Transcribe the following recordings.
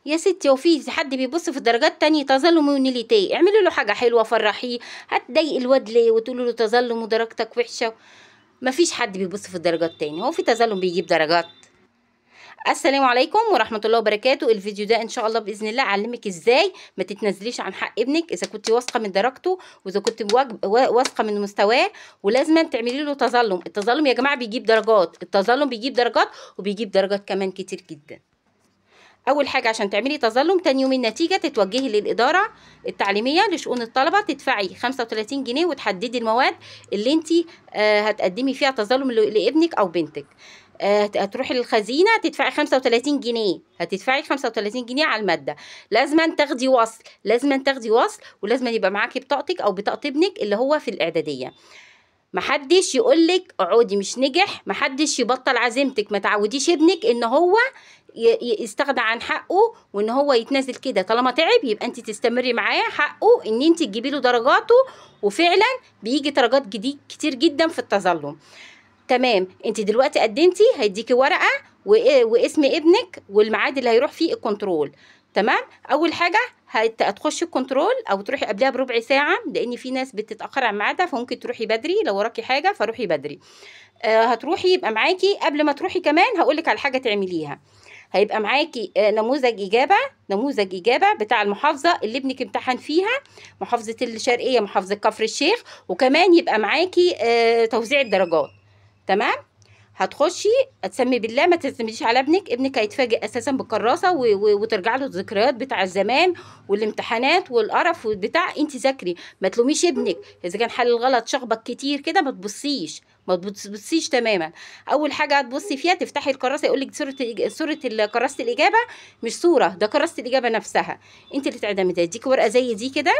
يا ستي هو في حد بيبص في الدرجات تاني تظلم ونيليتيه؟ اعملي له حاجه حلوه فرحيه. هتضايقي الواد ليه وتقولي له تظلم ودرجتك وحشه؟ مفيش حد بيبص في الدرجات تاني، هو في تظلم بيجيب درجات؟ السلام عليكم ورحمه الله وبركاته. الفيديو ده ان شاء الله باذن الله اعلمك ازاي ما تتنازليش عن حق ابنك اذا كنت واثقه من درجته واذا كنت واثقه من مستواه، ولازم تعملي له تظلم. التظلم يا جماعه بيجيب درجات، التظلم بيجيب درجات وبيجيب درجات كمان كتير جدا. اول حاجه عشان تعملي تظلم، تاني يوم النتيجه تتوجهي للاداره التعليميه لشؤون الطلبه، تدفعي 35 جنيه وتحددي المواد اللي انت هتقدمي فيها تظلم لابنك او بنتك. هتروحي للخزينه تدفعي 35 جنيه، هتدفعي 35 جنيه على الماده. لازم تاخدي وصل، لازم تاخدي وصل، ولازم يبقى معاكي بطاقتك او بطاقه ابنك اللي هو في الاعداديه. محدش يقولك اقعدي مش نجح، محدش يبطل عزيمتك، ما تعوديش ابنك ان هو يستغنى عن حقه وان هو يتنازل كده. طالما تعب يبقى انت تستمري معاه، حقه ان انت تجيبي له درجاته، وفعلا بيجي درجات جديد كتير جدا في التظلم. تمام، انت دلوقتي قدمتي، هيديكي ورقه واسم ابنك والميعاد اللي هيروح فيه الكنترول. تمام، اول حاجه هتخشي الكنترول او تروحي قبلها بربع ساعه، لان في ناس بتتاخر عن ميعادها، فممكن تروحي بدري لو وراكي حاجه فروحي بدري. هتروحي يبقى معاكي قبل ما تروحي كمان هقولك على حاجه تعمليها. هيبقى معاكي نموذج اجابه بتاع المحافظه اللي ابنك امتحن فيها، محافظه الشرقيه، محافظه كفر الشيخ، وكمان يبقى معاكي توزيع الدرجات. تمام، هتخشي تسمي بالله، ما تعتمديش على ابنك هيتفاجئ اساسا بالكراسه وترجع له الذكريات بتاع الزمان والامتحانات والقرف والبتاع. انت ذاكري، ما تلوميش ابنك اذا كان حل الغلط شخبط كتير كده، ما تبصيش تماما. اول حاجه هتبصي فيها تفتحي الكراسه، يقول لك صوره كراسه الاجابه، مش صوره، ده كراسه الاجابه نفسها انت اللي تعتمدي. هديكي ورقه زي دي كده،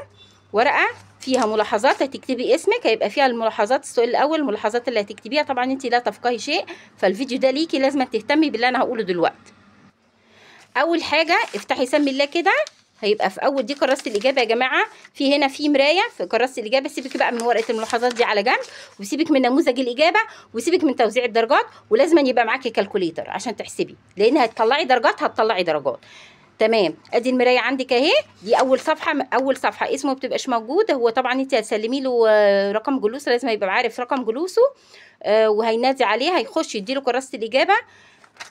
ورقه فيها ملاحظات، هتكتبي اسمك، هيبقى فيها الملاحظات. السؤال الاول الملاحظات اللي هتكتبيها، طبعا انت لا تفقهي شيء، فالفيديو ده ليكي، لازم تهتمي باللي انا هقوله دلوقتي. اول حاجه افتحي سمي الله كده، هيبقى في اول دي كراسه الاجابه يا جماعه، في هنا في مرايه في كراسه الاجابه. سيبك بقى من ورقه الملاحظات دي على جنب، وسيبك من نموذج الاجابه، وسيبك من توزيع الدرجات، ولازم يبقى معاكي كالكوليتر عشان تحسبي، لان هتطلعي درجات. تمام، ادي المرايه عندك اهي، دي اول صفحه اسمه ما بتبقاش موجود. هو طبعا انت هتسلمي له رقم جلوسه، لازم يبقى عارف رقم جلوسه، وهينادي عليه، هيخش يديله كراسه الاجابه.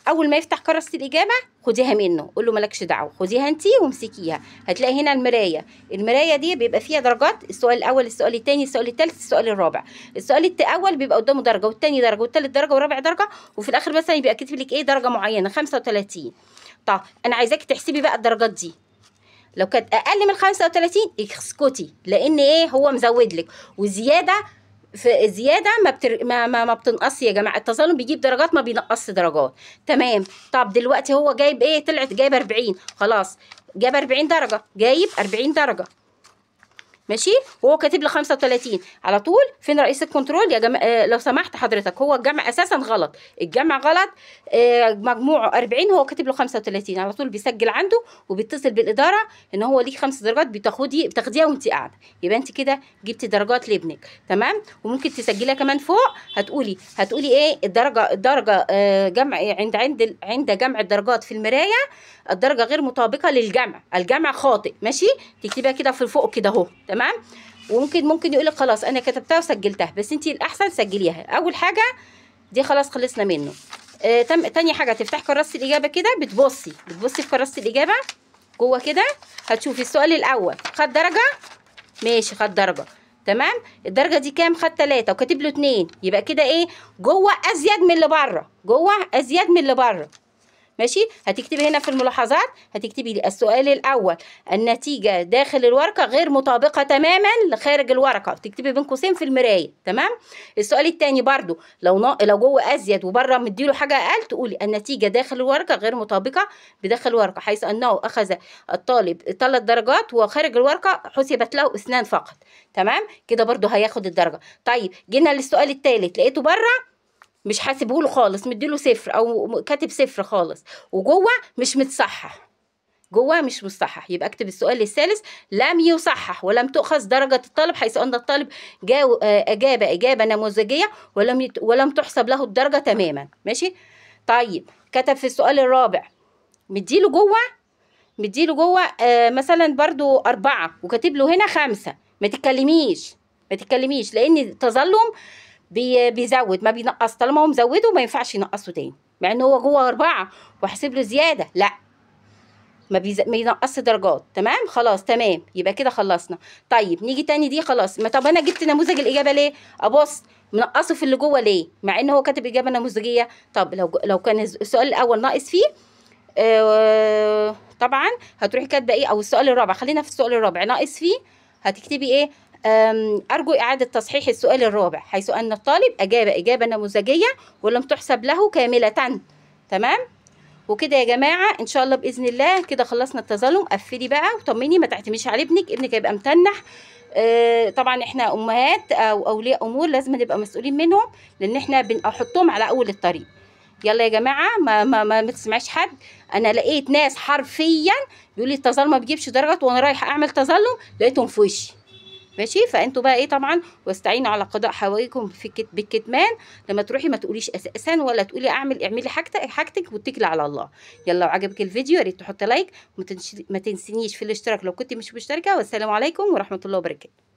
اول ما يفتح كراسه الاجابه خديها منه، قول له مالكش دعوه، خديها انت وامسكيها. هتلاقي هنا المرايه دي بيبقى فيها درجات، السؤال الاول، السؤال الثاني، السؤال الثالث، السؤال الرابع. السؤال الاول بيبقى قدامه درجه، والثاني درجه، والثالث درجه، والرابع درجه، وفي الاخر مثلا يبقى كاتب لك ايه درجه معينه 35. طب انا عايزاكي تحسبي بقى الدرجات دي، لو كانت اقل من 35 اسكتي، لان ايه هو مزود لك، وزياده في زياده ما بتنقص يا جماعه. التظلم بيجيب درجات ما بينقصش درجات. تمام، طب دلوقتي هو جايب ايه؟ طلعت جايب 40، خلاص جاب 40 درجه، جايب 40 درجه ماشي، وهو كاتب له 35 على طول. فين رئيس الكنترول يا جماعه؟ لو سمحت حضرتك، هو الجمع اساسا غلط، الجمع غلط، مجموعه 40 هو كاتب له 35. على طول بيسجل عنده وبيتصل بالاداره ان هو ليك 5 درجات بتاخديها وانت قاعده، يبقى انت كده جبتي درجات لابنك. تمام، وممكن تسجليها كمان فوق، هتقولي ايه الدرجه جمع عند جمع الدرجات في المرايه الدرجه غير مطابقه للجمع، الجمع خاطئ. ماشي، تكتبيها كده في فوق كده اهو. تمام، وممكن يقول لك خلاص انا كتبتها وسجلتها، بس انت الاحسن سجليها. اول حاجه دي خلاص خلصنا منه. تاني حاجه تفتحي كراسه الاجابه كده، بتبصي في كراسه الاجابه جوه كده، هتشوفي السؤال الاول خد درجه، ماشي خد درجه. تمام، الدرجه دي كام؟ خد 3 وكاتب له 2، يبقى كده ايه؟ جوه ازيد من اللي بره، ماشي. هتكتبي هنا في الملاحظات، هتكتبي لي السؤال الاول النتيجه داخل الورقه غير مطابقه تماما لخارج الورقه، تكتبي بين قوسين في المرايه. تمام، السؤال الثاني برضو لو جوه ازيد وبره مديله حاجه اقل، تقولي النتيجه داخل الورقه غير مطابقه بداخل الورقه، حيث انه اخذ الطالب 3 درجات وخارج الورقه حسبت له 2 فقط. تمام، كده برضو هياخد الدرجه. طيب جينا للسؤال الثالث، لقيته بره مش حاسبه له خالص، مديله 0 او كاتب 0 خالص، وجوه مش متصحح، يبقى اكتب السؤال الثالث لم يصحح ولم تؤخذ درجه الطالب، حيث ان الطالب اجاب اجابه نموذجيه ولم تحسب له الدرجه تماما. ماشي، طيب كتب في السؤال الرابع مديله جوه مديله جوه مثلا برضو 4 وكاتب له هنا 5، ما تتكلميش ما تتكلميش، لان التظلم بيزود ما بينقص. طالما هو مزوده ما ينفعش ينقصه تاني، مع ان هو جوه 4 وحاسب له زياده، لا ما ينقصش درجات. تمام خلاص تمام، يبقى كده خلصنا. طيب نيجي تاني دي خلاص. ما طب انا جبت نموذج الاجابه ليه؟ ابص منقصه في اللي جوه ليه مع ان هو كاتب اجابه نموذجيه. طب لو كان السؤال الاول ناقص فيه طبعا هتروحي كاتبه ايه، او السؤال الرابع، خلينا في السؤال الرابع ناقص فيه، هتكتبي ايه؟ أرجو إعادة تصحيح السؤال الرابع حيث أن الطالب أجاب إجابة نموذجية ولم تحسب له كاملة. تمام. وكده يا جماعة إن شاء الله بإذن الله كده خلصنا التظلم. قفلي بقى وطمني، ما تعتمديش على ابنك هيبقى متنح. طبعا احنا أمهات أو أولياء أمور لازم نبقى مسؤولين منهم، لأن احنا بنحطهم على أول الطريق. يلا يا جماعة ما تسمعيش حد. أنا لقيت ناس حرفيا بيقول لي التظلم ما بيجيبش درجات، وأنا رايحة أعمل تظلم لقيتهم في وشي. ماشي. فانتوا بقى ايه طبعا، واستعينوا على قضاء حوائجكم بالكتمان. لما تروحي ما تقوليش اساسا، ولا تقولي اعملي حاجتك واتكلي على الله. يلا، لو عجبك الفيديو يا ريت تحطي لايك، ما تنسينيش في الاشتراك لو كنت مش مشتركه. والسلام عليكم ورحمه الله وبركاته.